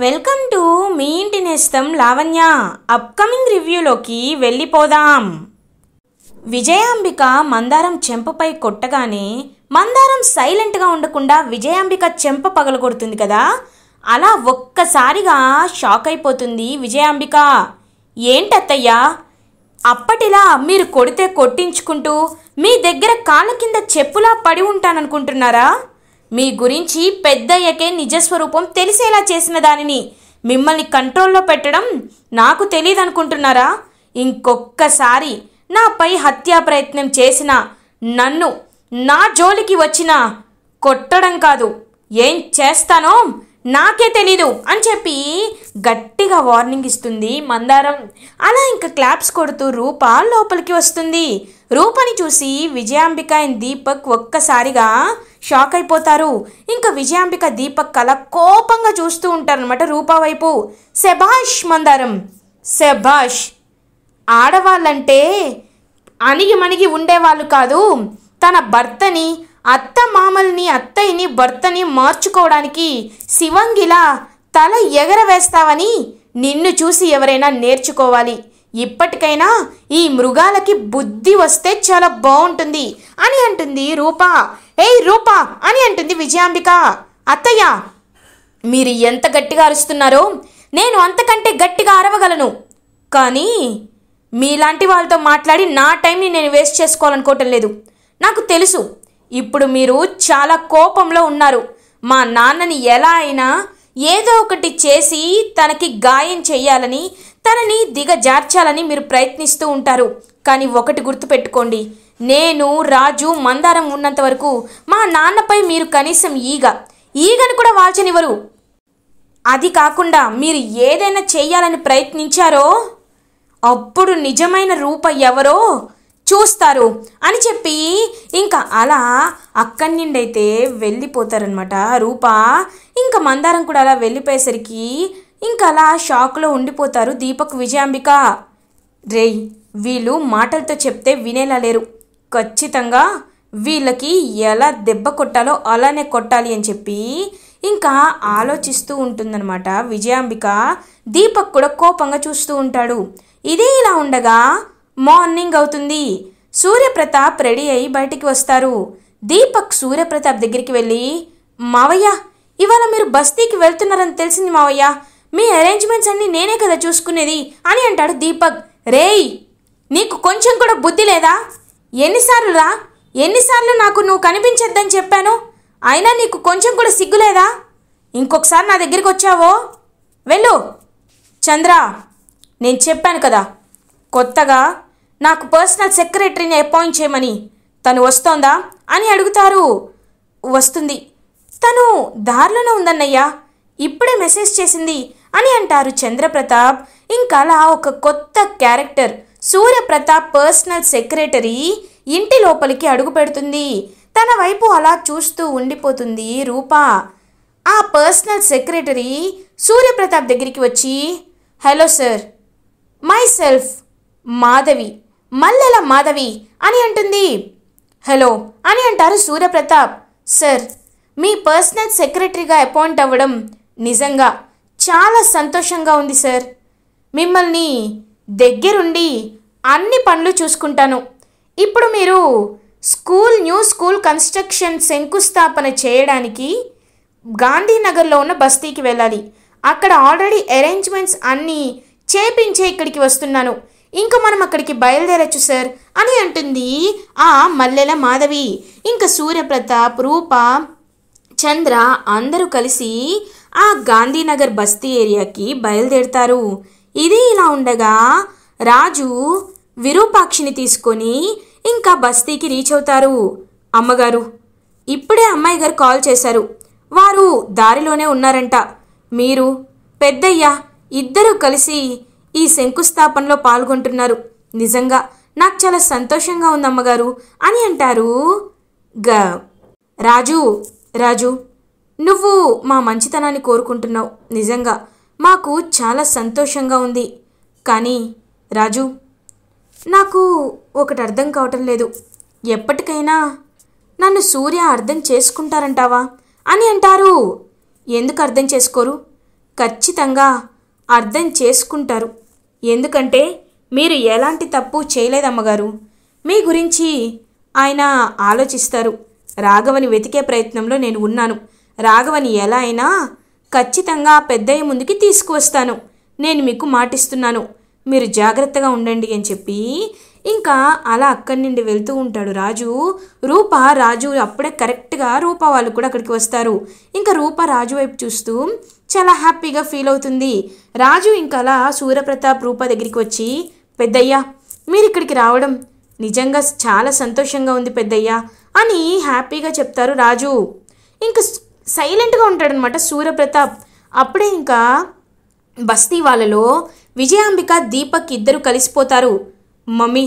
Welcome to me ఇంటి నేస్తం Lavanya. Upcoming రివ్యూలోకి వెళ్ళిపోదాం. విజయాంబిక మందారం చెంపపై కొట్టగానే మందారం సైలెంట్గా ఉండకుండా విజయాంబిక చెంప పగలగొడుతుంది కదా, అలా ఒక్కసారిగా షాక్ అయిపోతుంది విజయాంబిక. ఏంటత్తయ్యా, అప్పటిలా మీరు కొడితే కొట్టించుకుంటూ మీ దగ్గర కాళ్ళ కింద చెప్పులా పడి ఉంటాననుకుంటున్నారా? మీ గురించి పెద్దయ్యకే నిజస్వరూపం తెలిసేలా చేసిన దానిని మిమ్మల్ని కంట్రోల్లో పెట్టడం నాకు తెలియదు అనుకుంటున్నారా? ఇంకొక్కసారి నాపై హత్యా ప్రయత్నం చేసిన నన్ను నా జోలికి వచ్చిన కొట్టడం కాదు, ఏం చేస్తానో నాకే తెలీదు అని చెప్పి గట్టిగా వార్నింగ్ ఇస్తుంది మందారం. అలా ఇంకా క్లాప్స్ కొడుతూ రూప లోపలికి వస్తుంది. రూపని చూసి విజయాంబిక అండ్ దీపక్ ఒక్కసారిగా షాక్ అయిపోతారు. ఇంకా విజయాంబిక దీపక్ అలా కోపంగా చూస్తూ ఉంటారనమాట రూప వైపు. శభాష్ మందారం, శభాష్. ఆడవాళ్ళంటే అణిగి మణిగి ఉండేవాళ్ళు కాదు, తన భర్తని అత్త మామల్ని అత్తయ్యని భర్తని మార్చుకోవడానికి శివంగిలా తల ఎగరవేస్తావని నిన్ను చూసి ఎవరైనా నేర్చుకోవాలి. ఇప్పటికైనా ఈ మృగాలకి బుద్ధి వస్తే చాలా బాగుంటుంది అని అంటుంది రూప. ఏయ్ రూప అని అంటుంది విజయాంబిక. అత్తయ్య, మీరు ఎంత గట్టిగా అరుస్తున్నారో నేను అంతకంటే గట్టిగా అరవగలను, కానీ మీలాంటి వాళ్ళతో మాట్లాడి నా టైంని నేను వేస్ట్ చేసుకోవాలనుకోవటం లేదు. నాకు తెలుసు ఇప్పుడు మీరు చాలా కోపంలో ఉన్నారు. మా నాన్నని ఎలా అయినా ఏదో ఒకటి చేసి తనకి గాయం చేయాలని, తనని దిగజార్చాలని మీరు ప్రయత్నిస్తూ ఉంటారు. కానీ ఒకటి గుర్తుపెట్టుకోండి, నేను రాజు మందారం ఉన్నంత వరకు మా నాన్నపై మీరు కనీసం ఈగను కూడా వాల్చనివ్వరు. అది కాకుండా మీరు ఏదైనా చేయాలని ప్రయత్నించారో అప్పుడు నిజమైన రూప ఎవరో చూస్తారు అని చెప్పి ఇంకా అలా అక్కడి నుండి అయితే వెళ్ళిపోతారనమాట రూప. ఇంకా మందారం కూడా అలా వెళ్ళిపోయేసరికి ఇంకా అలా షాక్లో ఉండిపోతారు దీపక్ విజయాంబిక. రేయ్, వీళ్ళు మాటలతో చెప్తే వినేలా లేరు, ఖచ్చితంగా వీళ్ళకి ఎలా దెబ్బ కొట్టాలో అలానే కొట్టాలి అని చెప్పి ఇంకా ఆలోచిస్తూ ఉంటుందన్నమాట విజయాంబిక. దీపక్ కూడా కోపంగా చూస్తూ ఉంటాడు. ఇదే ఇలా ఉండగా మార్నింగ్ అవుతుంది. సూర్యప్రతాప్ రెడీ అయి బయటికి వస్తారు. దీపక్ సూర్యప్రతాప్ దగ్గరికి వెళ్ళి, మావయ్య, ఇవాళ మీరు బస్తీకి వెళ్తున్నారని తెలిసింది మావయ్య, మీ అరేంజ్మెంట్స్ అన్నీ నేనే కదా చూసుకునేది అని అంటాడు దీపక్. రేయ్, నీకు కొంచెం కూడా బుద్ధి లేదా? ఎన్నిసార్లు నాకు నువ్వు కనిపించొద్దని చెప్పాను, అయినా నీకు కొంచెం కూడా సిగ్గులేదా? ఇంకొకసారి నా దగ్గరికి వచ్చావో వెళ్ళు. చంద్ర, నేను చెప్పాను కదా కొత్తగా నాకు పర్సనల్ సెక్రటరీని అపాయింట్ చేయమని, తను వస్తోందా అని అడుగుతారు. వస్తుంది, తను దారిలోనే ఉందన్నయ్యా, ఇప్పుడే మెసేజ్ చేసింది అని అంటారు చంద్రప్రతాప్. ఇంకా అలా ఒక కొత్త క్యారెక్టర్ సూర్యప్రతాప్ పర్సనల్ సెక్రటరీ ఇంటి లోపలికి అడుగు పెడుతుంది. తన వైపు అలా చూస్తూ ఉండిపోతుంది రూప. ఆ పర్సనల్ సెక్రటరీ సూర్యప్రతాప్ దగ్గరికి వచ్చి, hello sir, myself Madhavi, Mallela Madhavi అని అంటుంది. హలో అని అంటారు సూర్యప్రతాప్. సార్, మీ పర్సనల్ సెక్రటరీగా అపాయింట్ అవ్వడం నిజంగా చాలా సంతోషంగా ఉంది సార్. మిమ్మల్ని దగ్గరుండి అన్ని పనులు చూసుకుంటాను. ఇప్పుడు మీరు న్యూ స్కూల్ కన్స్ట్రక్షన్ శంకుస్థాపన చేయడానికి గాంధీనగర్లో ఉన్న బస్తీకి వెళ్ళాలి. అక్కడ ఆల్రెడీ అరేంజ్మెంట్స్ అన్నీ చేపించే ఇక్కడికి వస్తున్నాను, ఇంకా మనం అక్కడికి బయలుదేరచ్చు సార్ అని అంటుంది ఆ మల్లెల మాధవి. ఇంకా సూర్యప్రతాప్, రూప, చంద్ర అందరూ కలిసి ఆ గాంధీనగర్ బస్తీ ఏరియాకి బయలుదేరుతారు. ఇది ఇలా ఉండగా రాజు విరూపాక్షిని తీసుకొని ఇంకా బస్తీకి రీచ్ అవుతారు. అమ్మగారు, ఇప్పుడే అమ్మాయి గారు కాల్ చేశారు, వారు దారిలోనే ఉన్నారంట. మీరు పెద్దయ్య ఇద్దరూ కలిసి ఈ శంకుస్థాపనలో పాల్గొంటున్నారు. నిజంగా నాకు చాలా సంతోషంగా ఉంది అమ్మగారు అని అంటారు. రాజు, నువ్వు మా మంచితనాన్ని కోరుకుంటున్నావు, నిజంగా మాకు చాలా సంతోషంగా ఉంది. కానీ రాజు, నాకు ఒకటి అర్థం కావటం లేదు, ఎప్పటికైనా నన్ను సూర్య అర్థం చేసుకుంటారంటావా అని అంటారు. ఎందుకు అర్థం చేసుకోరు? ఖచ్చితంగా అర్థం చేసుకుంటారు. ఎందుకంటే మీరు ఎలాంటి తప్పు చేయలేదమ్మగారు. మీ గురించి ఆయన ఆలోచిస్తారు. రాఘవని వెతికే ప్రయత్నంలో నేను ఉన్నాను. రాఘవని ఎలా అయినా ఖచ్చితంగా పెద్దయ్య ముందుకి తీసుకువస్తాను. నేను మీకు మాటిస్తున్నాను. మీరు జాగ్రత్తగా ఉండండి అని చెప్పి ఇంకా అలా అక్కడి నుండి వెళ్తూ ఉంటాడు రాజు. రాజు అప్పుడే కరెక్ట్గా రూప వాళ్ళు కూడా అక్కడికి వస్తారు. ఇంకా రూప రాజు వైపు చూస్తూ చాలా హ్యాపీగా ఫీల్ అవుతుంది. రాజు ఇంకా అలా సూర్యప్రతాప్ రూప దగ్గరికి వచ్చి, పెద్దయ్య మీరు ఇక్కడికి రావడం నిజంగా చాలా సంతోషంగా ఉంది పెద్దయ్య అని హ్యాపీగా చెప్తారు రాజు. ఇంకా సైలెంట్గా ఉంటాడనమాట సూర్యప్రతాప్. అప్పుడే ఇంకా బస్తీ వాళ్ళలో విజయాంబిక దీపక్ ఇద్దరు కలిసిపోతారు. మమ్మీ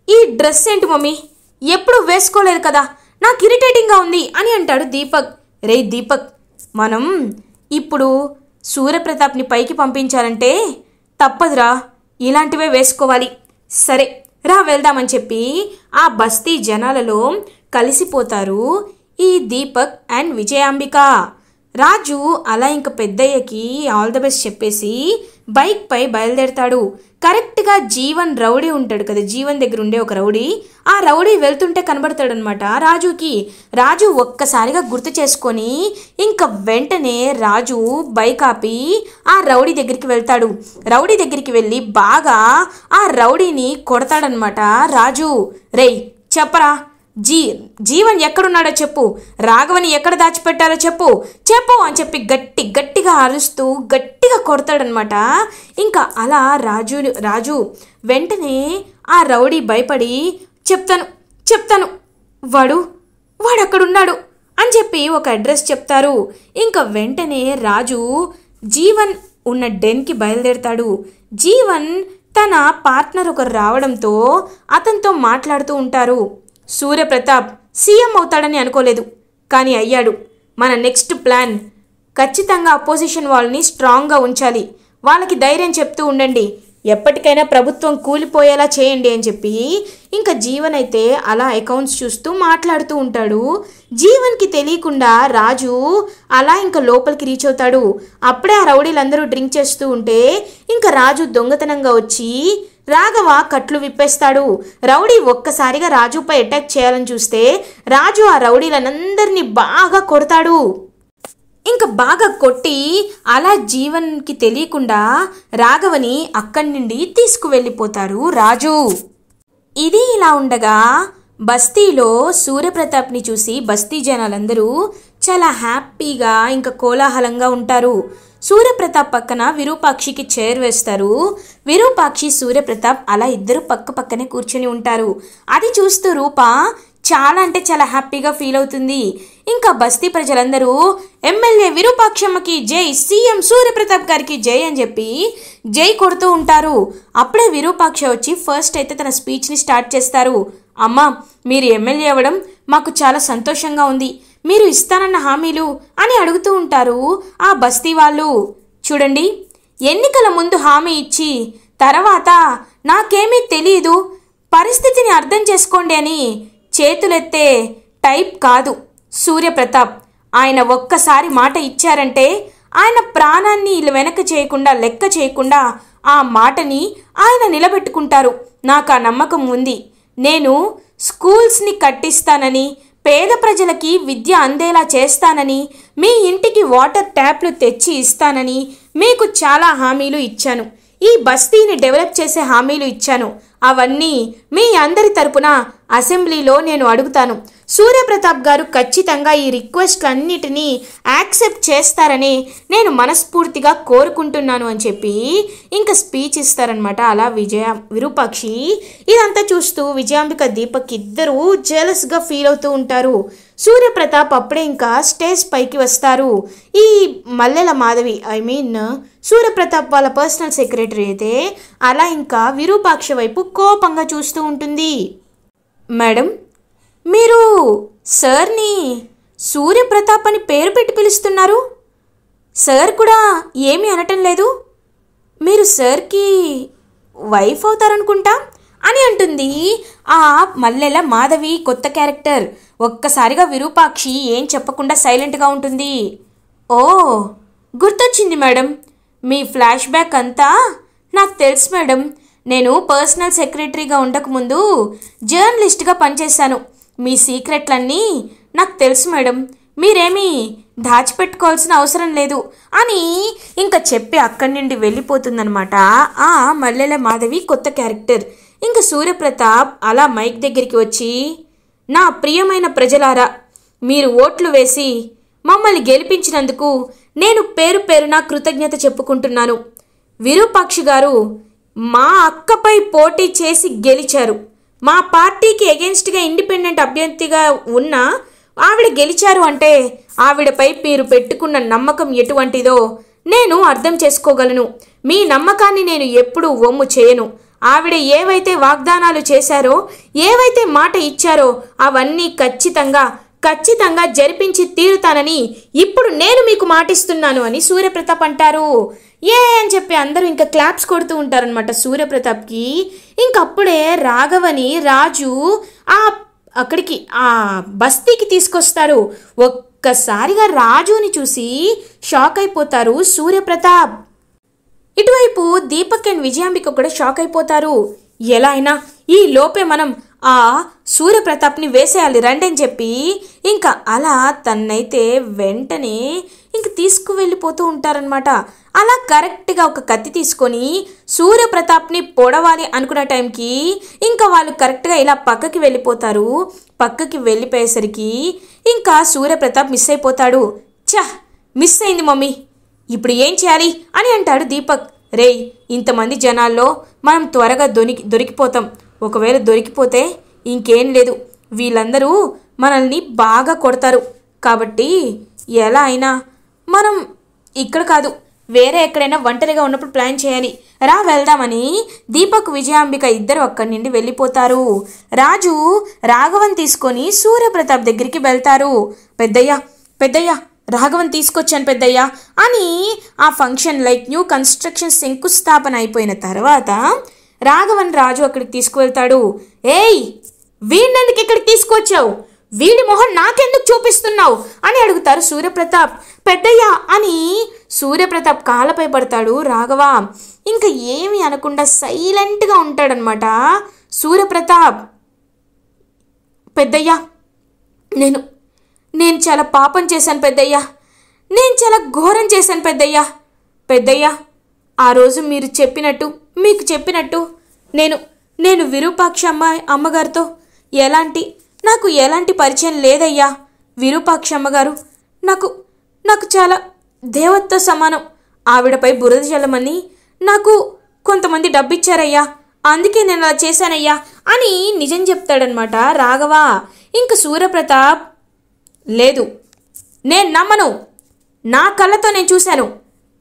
ఈ డ్రెస్ ఏంటి మమ్మీ, ఎప్పుడు వేసుకోలేదు కదా, నాకు ఇరిటేటింగ్గా ఉంది అని అంటాడు దీపక్. రే దీపక్, మనం ఇప్పుడు సూర్యప్రతాప్ని పైకి పంపించాలంటే తప్పదురా, ఇలాంటివే వేసుకోవాలి. సరే రా వెళ్దామని చెప్పి ఆ బస్తీ జనాలలో కలిసిపోతారు ఈ దీపక్ అండ్ విజయాంబిక. రాజు అలా ఇంక పెద్దయ్యకి ఆల్ ద బెస్ట్ చెప్పేసి బైక్ పై బయలుదేరతాడు. కరెక్ట్గా జీవన్ రౌడీ ఉంటాడు కదా, జీవన్ దగ్గర ఉండే ఒక రౌడీ, ఆ రౌడీ వెళ్తుంటే కనబడతాడు అనమాట రాజుకి. రాజు ఒక్కసారిగా గుర్తు చేసుకొని ఇంకా వెంటనే రాజు బైక్ ఆపి ఆ రౌడీ దగ్గరికి వెళ్తాడు. రౌడీ దగ్గరికి వెళ్ళి బాగా ఆ రౌడీని కొడతాడనమాట రాజు. రేయ్ చెప్పరా, జీవన్ ఎక్కడున్నాడో చెప్పు, రాఘవని ఎక్కడ దాచిపెట్టారో చెప్పు చెప్పు అని చెప్పి గట్టిగా అరుస్తూ గట్టిగా కొడతాడనమాట. ఇంకా అలా రాజు వెంటనే ఆ రౌడీ భయపడి చెప్తాను వాడు అక్కడున్నాడు అని చెప్పి ఒక అడ్రస్ చెప్తారు. ఇంకా వెంటనే రాజు జీవన్ ఉన్న డెన్కి బయలుదేరతాడు. జీవన్ తన పార్ట్నర్ ఒకరు రావడంతో అతనితో మాట్లాడుతూ ఉంటారు. సూర్యప్రతాప్ సీఎం అవుతాడని అనుకోలేదు, కానీ అయ్యాడు. మన నెక్స్ట్ ప్లాన్ ఖచ్చితంగా అపోజిషన్ వాళ్ళని స్ట్రాంగ్గా ఉంచాలి. వాళ్ళకి ధైర్యం చెప్తూ ఉండండి, ఎప్పటికైనా ప్రభుత్వం కూలిపోయేలా చేయండి అని చెప్పి ఇంకా జీవన్ అయితే అలా అకౌంట్స్ చూస్తూ మాట్లాడుతూ ఉంటాడు. జీవన్కి తెలియకుండా రాజు అలా ఇంకా లోపలికి రీచ్ అవుతాడు. అప్పుడే ఆ రౌడీలందరూ డ్రింక్ చేస్తూ ఉంటే ఇంకా రాజు దొంగతనంగా వచ్చి రాఘవ కట్లు విప్పేస్తాడు. రౌడీ ఒక్కసారిగా రాజుపై అటాక్ చేయాలని చూస్తే రాజు ఆ రౌడీలందరినీ బాగా కొడతాడు. ఇంకా బాగా కొట్టి అలా జీవన్కి తెలియకుండా రాఘవని అక్కడి నుండి తీసుకువెళ్ళిపోతారు రాజు. ఇది ఇలా ఉండగా బస్తీలో సూర్యప్రతాప్ని చూసి బస్తీ జనాలందరూ చాలా హ్యాపీగా ఇంకా కోలాహలంగా ఉంటారు. సూర్యప్రతాప్ పక్కన విరూపాక్షికి చైర్ వేస్తారు. విరూపాక్షి సూర్యప్రతాప్ అలా ఇద్దరు పక్కనే కూర్చొని ఉంటారు. అది చూస్తూ రూప చాలా అంటే చాలా హ్యాపీగా ఫీల్ అవుతుంది. ఇంకా బస్తీ ప్రజలందరూ ఎమ్మెల్యే విరూపాక్షమ్మకి జై, సీఎం సూర్యప్రతాప్ గారికి జై అని చెప్పి జై కొడుతూ ఉంటారు. అప్పుడే విరూపాక్ష వచ్చి ఫస్ట్ అయితే తన స్పీచ్ని స్టార్ట్ చేస్తారు. అమ్మా, మీరు ఎమ్మెల్యే అవ్వడం మాకు చాలా సంతోషంగా ఉంది. మీరు ఇస్తానన్న హామీలు అని అడుగుతూ ఉంటారు ఆ బస్తీ వాళ్ళు. చూడండి, ఎన్నికల ముందు హామీ ఇచ్చి తర్వాత నాకేమీ తెలియదు, పరిస్థితిని అర్థం చేసుకోండి అని చేతులెత్తే టైప్ కాదు సూర్యప్రతాప్. ఆయన ఒక్కసారి మాట ఇచ్చారంటే ఆయన ప్రాణాన్ని వెనక చేయకుండా లెక్క చేయకుండా ఆ మాటని ఆయన నిలబెట్టుకుంటారు. నాకు ఆ నమ్మకం ఉంది. నేను స్కూల్స్ని కట్టిస్తానని, పేద ప్రజలకి విద్య అందేలా చేస్తానని, మీ ఇంటికి వాటర్ ట్యాప్లు తెచ్చి ఇస్తానని మీకు చాలా హామీలు ఇచ్చాను. ఈ బస్తీని డెవలప్ చేసే హామీలు ఇచ్చాను. అవన్నీ మీ అందరి తరపున అసెంబ్లీలో నేను అడుగుతాను. సూర్యప్రతాప్ గారు ఖచ్చితంగా ఈ రిక్వెస్ట్లన్నిటినీ యాక్సెప్ట్ చేస్తారని నేను మనస్ఫూర్తిగా కోరుకుంటున్నాను అని చెప్పి ఇంకా స్పీచ్ ఇస్తారనమాట అలా విరూపాక్షి. ఇదంతా చూస్తూ విజయాంబిక దీపక్ ఇద్దరూ జెలస్గా ఫీల్ అవుతూ ఉంటారు. సూర్యప్రతాప్ అప్పుడే ఇంకా స్టేజ్ పైకి వస్తారు. ఈ మల్లెల మాధవి సూర్యప్రతాప్ వాళ్ళ పర్సనల్ సెక్రటరీ అయితే అలా ఇంకా విరూపాక్ష వైపు కోపంగా చూస్తూ ఉంటుంది. మేడం, మీరు సార్ని సూర్యప్రతాప్ అని పేరు పెట్టి పిలుస్తున్నారు. సార్ కూడా ఏమీ అనటం లేదు. మీరు సార్కి వైఫ్ అవుతారనుకుంటా అని అంటుంది ఆ మల్లెల మాధవి కొత్త క్యారెక్టర్. ఒక్కసారిగా విరూపాక్షి ఏం చెప్పకుండా సైలెంట్గా ఉంటుంది. ఓ, గుర్తొచ్చింది మేడం, మీ ఫ్లాష్ బ్యాక్ అంతా నాకు తెలుసు మేడం. నేను పర్సనల్ సెక్రటరీగా ఉండకముందు జర్నలిస్ట్గా పనిచేశాను. మీ సీక్రెట్లన్నీ నాకు తెలుసు మేడం, మీరేమీ దాచిపెట్టుకోవాల్సిన అవసరం లేదు అని ఇంకా చెప్పి అక్కడి నుండి వెళ్ళిపోతుందనమాట ఆ మల్లెల మాధవి కొత్త క్యారెక్టర్. ఇంకా సూర్యప్రతాప్ అలా మైక్ దగ్గరికి వచ్చి, నా ప్రియమైన ప్రజలారా, మీరు ఓట్లు వేసి మమ్మల్ని గెలిపించినందుకు నేను పేరు పేరున కృతజ్ఞత చెప్పుకుంటున్నాను. విరూపాక్షి గారు మా అక్కపై పోటీ చేసి గెలిచారు. మా పార్టీకి ఎగెన్స్ట్గా ఇండిపెండెంట్ అభ్యర్థిగా ఉన్న ఆవిడ గెలిచారు అంటే ఆవిడపై మీరు పెట్టుకున్న నమ్మకం ఎటువంటిదో నేను అర్థం చేసుకోగలను. మీ నమ్మకాన్ని నేను ఎప్పుడూ వమ్ము చేయను. ఆవిడ ఏవైతే వాగ్దానాలు చేశారో, ఏవైతే మాట ఇచ్చారో అవన్నీ ఖచ్చితంగా జరిపించి తీరుతానని ఇప్పుడు నేను మీకు మాటిస్తున్నాను అని సూర్యప్రతాప్ అంటారు. అని చెప్పి అందరూ ఇంకా క్లాప్స్ కొడుతూ ఉంటారనమాట సూర్యప్రతాప్కి. ఇంకప్పుడే రాఘవని రాజు అక్కడికి ఆ బస్తీకి తీసుకొస్తారు. ఒక్కసారిగా రాజుని చూసి షాక్ అయిపోతారు సూర్యప్రతాప్. ఇటువైపు దీపక్ అండ్ విజయాంబిక కూడా షాక్ అయిపోతారు. ఎలా అయినా ఈ లోపే మనం ఆ సూర్యప్రతాప్ని వేసేయాలి రండి అని చెప్పి ఇంకా అలా తన్నైతే వెంటనే ఇంక తీసుకువెళ్ళిపోతూ ఉంటారనమాట. అలా కరెక్ట్గా ఒక కత్తి తీసుకొని సూర్యప్రతాప్ని పొడవాలి అనుకున్న టైంకి ఇంకా వాళ్ళు కరెక్ట్గా ఇలా పక్కకి వెళ్ళిపోతారు. పక్కకి వెళ్ళిపోయేసరికి ఇంకా సూర్యప్రతాప్ మిస్ అయిపోతాడు. మిస్ అయింది మమ్మీ, ఇప్పుడు ఏం చేయాలి అని అంటాడు దీపక్. రేయ్, ఇంతమంది జనాల్లో మనం త్వరగా దొరికిపోతాం. ఒకవేళ దొరికిపోతే ఇంకేం లేదు, వీళ్ళందరూ మనల్ని బాగా కొడతారు. కాబట్టి ఎలా అయినా మనం ఇక్కడ కాదు, వేరే ఎక్కడైనా ఒంటరిగా ఉన్నప్పుడు ప్లాన్ చేయాలి, రా వెళ్దామని దీపక్ విజయాంబిక ఇద్దరు అక్కడి నుండి వెళ్ళిపోతారు. రాజు రాఘవన్ తీసుకొని సూర్యప్రతాప్ దగ్గరికి వెళ్తారు. పెద్దయ్య రాఘవన్ తీసుకొచ్చాను పెద్దయ్య అని ఆ ఫంక్షన్ లైక్ న్యూ కన్స్ట్రక్షన్ శంకుస్థాపన అయిపోయిన తర్వాత రాఘవన్ రాజు అక్కడికి తీసుకువెళ్తాడు. వీడినెందుకు ఇక్కడికి తీసుకొచ్చావు, వీడి మొహం నాకెందుకు చూపిస్తున్నావు అని అడుగుతారు సూర్యప్రతాప్. పెద్దయ్య అని సూర్యప్రతాప్ కాళ్ళపై పడతాడు రాఘవ. ఇంకా ఏమి అనకుండా సైలెంట్గా ఉంటాడనమాట సూర్యప్రతాప్. పెద్దయ్య, నేను చాలా పాపం చేశాను పెద్దయ్య, నేను చాలా ఘోరం చేశాను పెద్దయ్య. ఆ రోజు మీకు చెప్పినట్టు నేను విరూపాక్ష అమ్మగారితో నాకు ఎలాంటి పరిచయం లేదయ్యా. విరూపాక్ష అమ్మగారు నాకు చాలా దేవతతో సమానం. ఆవిడపై బురద జల్లమని నాకు కొంతమంది డబ్బిచ్చారయ్యా, అందుకే నేను అలా చేశానయ్యా అని నిజం చెప్తాడనమాట రాఘవ. ఇంక సూర్యప్రతాప్, లేదు, నేను నమ్మను, నా కళ్ళతో నేను చూశాను,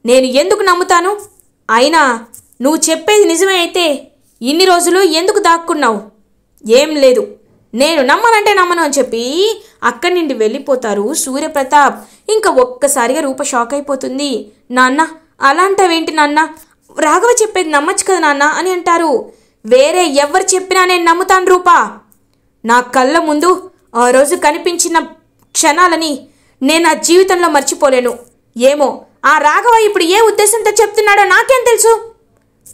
నేను ఎందుకు నమ్ముతాను? అయినా నువ్వు చెప్పేది నిజమే అయితే ఇన్ని రోజులు ఎందుకు దాక్కున్నావు? ఏం లేదు, నేను నమ్మనంటే నమ్మను అని చెప్పి అక్కడి నుండి వెళ్ళిపోతారు సూర్యప్రతాప్. ఇంకా ఒక్కసారిగా రూప షాక్ అయిపోతుంది. నాన్న, అలాంటివేంటి నాన్న, రాఘవ చెప్పేది నమ్మచ్చు కదా నాన్న అని అంటారు. వేరే ఎవరు చెప్పినా నేను నమ్ముతాను రూపా. నా కళ్ళ ముందు ఆ రోజు కనిపించిన క్షణాలని నేను నా జీవితంలో మర్చిపోలేను. ఏమో ఆ రాఘవ ఇప్పుడు ఏ ఉద్దేశంతో చెప్తున్నాడో నాకేం తెలుసు.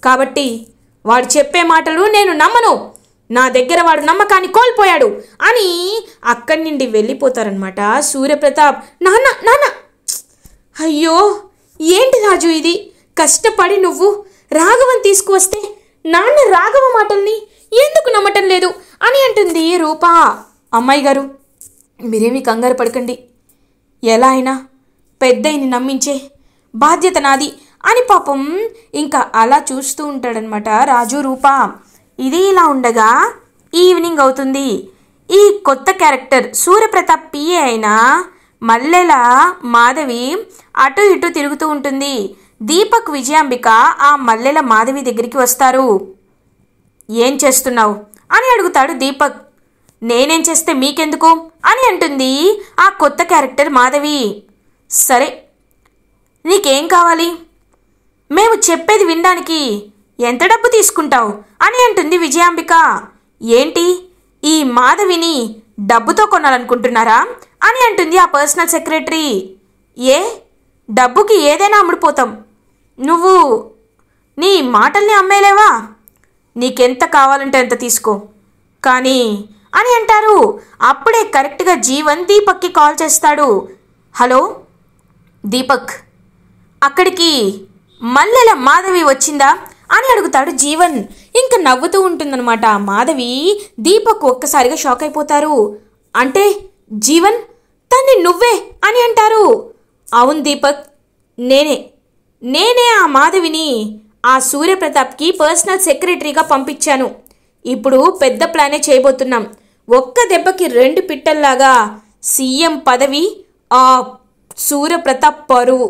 కాబట్టి వాడు చెప్పే మాటలు నేను నమ్మను. నా దగ్గర వాడు నమ్మకాన్ని కోల్పోయాడు అని అక్కడి నుండి వెళ్ళిపోతారనమాట సూర్యప్రతాప్. నాన్న అయ్యో, ఏంటి రాజు ఇది? కష్టపడి నువ్వు రాఘవని తీసుకువస్తే నాన్న రాఘవ మాటల్ని ఎందుకు నమ్మటం లేదు అని అంటుంది రూపా. అమ్మాయి గారు, మీరేమీ కంగారు పడకండి, ఎలా అయినా పెద్దయిని నమ్మించే బాధ్యత నాది అని పాపం ఇంకా అలా చూస్తూ ఉంటాడనమాట రాజు రూప. ఇది ఇలా ఉండగా ఈవినింగ్ అవుతుంది. ఈ కొత్త క్యారెక్టర్ సూర్యప్రతాప్ పిఏ అయిన మల్లెల మాధవి అటు ఇటు తిరుగుతూ ఉంటుంది. దీపక్ విజయాంబిక ఆ మల్లెల మాధవి దగ్గరికి వస్తారు. ఏం చేస్తున్నావు అని అడుగుతాడు దీపక్. నేనేం చేస్తే మీకెందుకు అని అంటుంది ఆ కొత్త క్యారెక్టర్ మాధవి. సరే, నీకేం కావాలి? మేము చెప్పేది వినడానికి ఎంత డబ్బు తీసుకుంటావు అని అంటుంది విజయాంబిక. ఏంటి, ఈ మాధవిని డబ్బుతో కొనాలనుకుంటున్నారా అని అంటుంది ఆ పర్సనల్ సెక్రటరీ. డబ్బుకి ఏదైనా అమ్ముడుపోతాం, నువ్వు నీ మాటల్ని అమ్మేలేవా? నీకెంత కావాలంటే అంత తీసుకో కానీ అని అంటారు. అప్పుడే కరెక్ట్గా జీవన్ దీపక్కి కాల్ చేస్తాడు. హలో దీపక్, అక్కడికి మల్లెల మాధవి వచ్చిందా అని అడుగుతాడు జీవన్. ఇంకా నవ్వుతూ ఉంటుందన్నమాట మాధవి. దీపక్ ఒక్కసారిగా షాక్ అయిపోతారు. అంటే జీవన్, తన్ని నువ్వే అని అంటారు. అవును దీపక్, నేనే ఆ మాధవిని ఆ సూర్యప్రతాప్కి పర్సనల్ సెక్రటరీగా పంపించాను. ఇప్పుడు పెద్ద ప్లానే చేయబోతున్నాం. ఒక్క దెబ్బకి 2 పిట్టల్లాగా సీఎం పదవి, ఆ సూర్యప్రతాప్ పరువు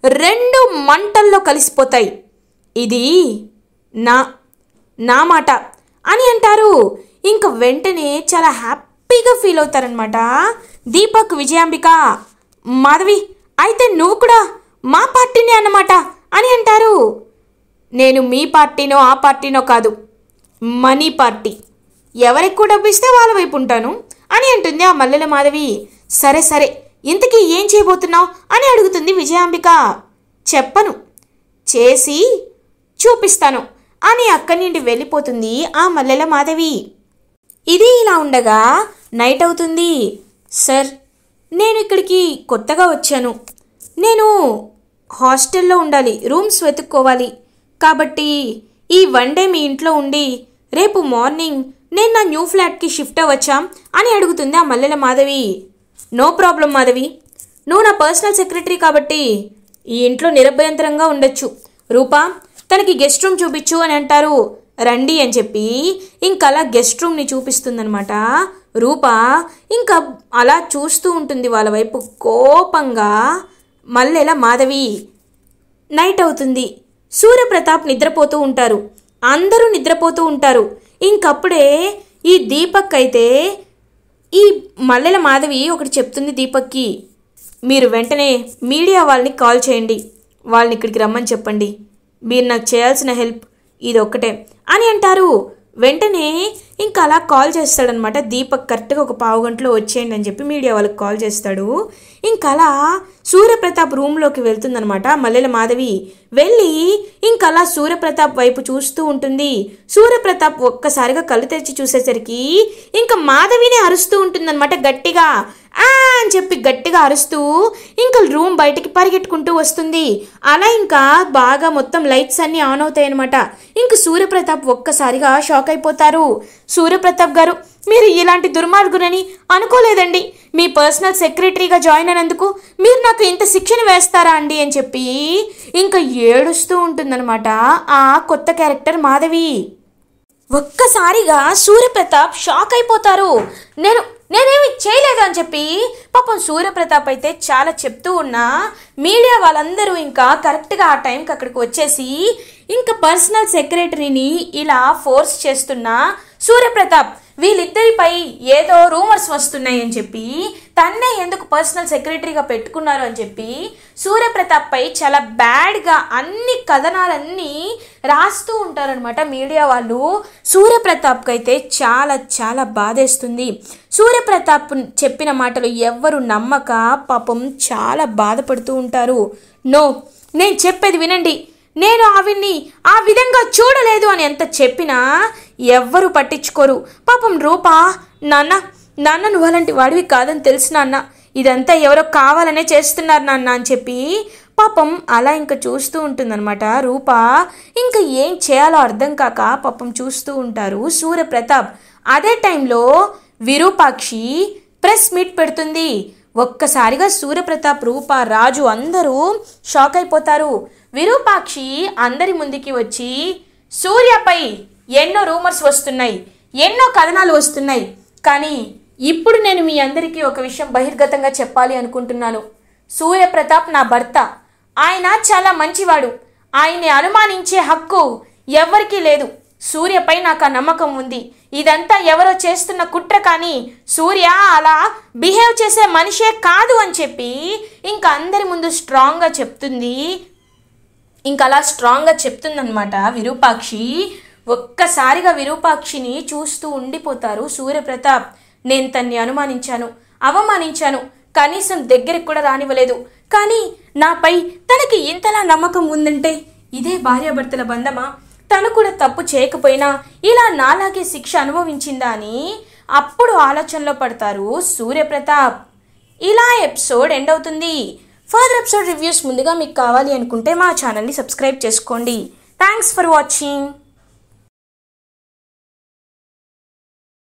రెండు మంటల్లో కలిసిపోతాయి. ఇది నా మాట అని అంటారు. ఇంక వెంటనే చాలా హ్యాపీగా ఫీల్ అవుతారనమాట దీపక్, విజయాంబిక. మాధవి, అయితే నువ్వు కూడా మా పార్టీనే అన్నమాట అని అంటారు. నేను మీ పార్టీనో ఆ పార్టీనో కాదు, మనీ పార్టీ. ఎవరెక్కువ డబ్బు ఇస్తే వాళ్ళ వైపు ఉంటాను అని అంటుంది ఆ మల్లెల మాధవి. సరే ఇంతకీ ఏం చేయబోతున్నావు అని అడుగుతుంది విజయాంబిక. చెప్పను, చేసి చూపిస్తాను అని అక్కడి నుండి వెళ్ళిపోతుంది ఆ మల్లెల మాధవి. ఇది ఇలా ఉండగా నైట్ అవుతుంది. సార్, నేను ఇక్కడికి కొత్తగా వచ్చాను. నేను హాస్టల్లో ఉండాలి, రూమ్స్ వెతుక్కోవాలి. కాబట్టి ఈ 1 డే మీ ఇంట్లో ఉండి రేపు మార్నింగ్ నేను నా న్యూ ఫ్లాట్కి షిఫ్ట్ అవ్వచ్చా అని అడుగుతుంది ఆ మల్లెల మాధవి. నో ప్రాబ్లం మాధవి, నువ్వు నా పర్సనల్ సెక్రటరీ కాబట్టి ఈ ఇంట్లో నిరభ్యంతరంగా ఉండొచ్చు. రూపా, తనకి గెస్ట్ రూమ్ చూపించు అని అంటారు. రండి అని చెప్పి ఇంకా అలా గెస్ట్ రూమ్ని చూపిస్తుందనమాట రూప. ఇంకా అలా చూస్తూ ఉంటుంది వాళ్ళ వైపు కోపంగా మల్లెల మాధవి. నైట్ అవుతుంది. సూర్యప్రతాప్ నిద్రపోతూ ఉంటారు, అందరూ నిద్రపోతూ ఉంటారు. ఇంకప్పుడే ఈ దీపక్ అయితే ఈ మల్లెల మాధవి ఒకటి చెప్తుంది దీపక్కి. మీరు వెంటనే మీడియా వాళ్ళని కాల్ చేయండి, వాళ్ళని ఇక్కడికి రమ్మని చెప్పండి. మీరు నాకు చేయాల్సిన హెల్ప్ ఇది ఒక్కటే అని అంటారు. వెంటనే ఇంకా అలా కాల్ చేస్తాడనమాట దీపక్. కరెక్ట్గా ఒక 15 గంటలో వచ్చేయండి అని చెప్పి మీడియా వాళ్ళకి కాల్ చేస్తాడు. ఇంకా అలా సూర్యప్రతాప్ రూమ్లోకి వెళ్తుందనమాట మల్లెల మాధవి. వెళ్ళి ఇంకా అలా సూర్యప్రతాప్ వైపు చూస్తూ ఉంటుంది. సూర్యప్రతాప్ ఒక్కసారిగా కళ్ళు తెరిచి చూసేసరికి ఇంకా మాధవిని అరుస్తూ ఉంటుందన్నమాట గట్టిగా. అని చెప్పి గట్టిగా అరుస్తూ ఇంకా రూమ్ బయటికి పరిగెట్టుకుంటూ వస్తుంది. అలా ఇంకా బాగా మొత్తం లైట్స్ అన్నీ ఆన్ అవుతాయి అనమాట. ఇంక సూర్యప్రతాప్ ఒక్కసారిగా షాక్ అయిపోతారు. సూర్యప్రతాప్ గారు, మీరు ఇలాంటి దుర్మార్గునని అనుకోలేదండి. మీ పర్సనల్ సెక్రటరీగా జాయిన్ అయినందుకు మీరు నాకు ఇంత శిక్షణ వేస్తారా అండి అని చెప్పి ఇంకా ఏడుస్తూ ఉంటుందన్నమాట ఆ కొత్త క్యారెక్టర్ మాధవి. ఒక్కసారిగా సూర్యప్రతాప్ షాక్ అయిపోతారు. నేనేమి చేయలేదు అని చెప్పి పాపం సూర్యప్రతాప్ అయితే చాలా చెప్తూ ఉన్నా మీడియా వాళ్ళందరూ ఇంకా కరెక్ట్గా ఆ టైంకి అక్కడికి వచ్చేసి ఇంకా పర్సనల్ సెక్రటరీని ఇలా ఫోర్స్ చేస్తున్నా సూర్యప్రతాప్ వీళ్ళిద్దరిపై ఏదో రూమర్స్ వస్తున్నాయి అని చెప్పి తన్నే ఎందుకు పర్సనల్ సెక్రటరీగా పెట్టుకున్నారు అని చెప్పి సూర్యప్రతాప్ పై చాలా బ్యాడ్గా అన్ని కథనాలన్నీ రాస్తూ ఉంటారనమాట మీడియా వాళ్ళు. సూర్యప్రతాప్కి అయితే చాలా చాలా బాధేస్తుంది. సూర్యప్రతాప్ చెప్పిన మాటలు ఎవ్వరు నమ్మక పాపం చాలా బాధపడుతూ ఉంటారు. నో, నేను చెప్పేది వినండి, నేను ఆవిడ్ని ఆ విధంగా చూడలేదు అని ఎంత చెప్పినా ఎవ్వరూ పట్టించుకోరు. పాపం రూపా, నాన్న నువ్వు అలాంటి వాడివి కాదని తెలుసు నాన్న, ఇదంతా ఎవరో కావాలనే చేస్తున్నారు నాన్న అని చెప్పి పాపం అలా ఇంకా చూస్తూ ఉంటుందన్నమాట రూప. ఇంకా ఏం చేయాలో అర్థం కాక పాపం చూస్తూ ఉంటారు సూర్యప్రతాప్. అదే టైంలో విరూపాక్షి ప్రెస్ మీట్ పెడుతుంది. ఒక్కసారిగా సూర్యప్రతాప్, రూప, రాజు అందరూ షాక్ అయిపోతారు. విరూపాక్షి అందరి ముందుకి వచ్చి సూర్యపై ఎన్నో రూమర్స్ వస్తున్నాయి, ఎన్నో కథనాలు వస్తున్నాయి, కానీ ఇప్పుడు నేను మీ అందరికీ ఒక విషయం బహిర్గతంగా చెప్పాలి అనుకుంటున్నాను. సూర్యప్రతాప్ నా భర్త, ఆయన చాలా మంచివాడు, ఆయన్ని అనుమానించే హక్కు ఎవ్వరికీ లేదు. సూర్యపై నాకు ఆ నమ్మకం ఉంది. ఇదంతా ఎవరో చేస్తున్న కుట్ర, కానీ సూర్య అలా బిహేవ్ చేసే మనిషే కాదు అని చెప్పి ఇంకా అందరి ముందు స్ట్రాంగ్గా చెప్తుంది. ఇంకా అలా స్ట్రాంగ్గా చెప్తుందన్నమాట విరూపాక్షి. ఒక్కసారిగా విరూపాక్షిని చూస్తూ ఉండిపోతారు సూర్యప్రతాప్. నేను తన్ని అనుమానించాను, అవమానించాను, కనీసం దగ్గరికి కూడా రానివ్వలేదు, కానీ నాపై తనకి ఇంతలా నమ్మకం ఉందంటే ఇదే భార్యాభర్తల బంధమా? తను కూడా తప్పు చేయకపోయినా ఇలా నాలాగే శిక్ష అనుభవించిందా అని అప్పుడు ఆలోచనలో పడతారు సూర్యప్రతాప్. ఇలా ఎపిసోడ్ ఎండ్ అవుతుంది. ఫర్దర్ ఎపిసోడ్ రివ్యూస్ ముందుగా మీకు కావాలి అనుకుంటే మా ఛానల్ని సబ్స్క్రైబ్ చేసుకోండి. Thanks for watching.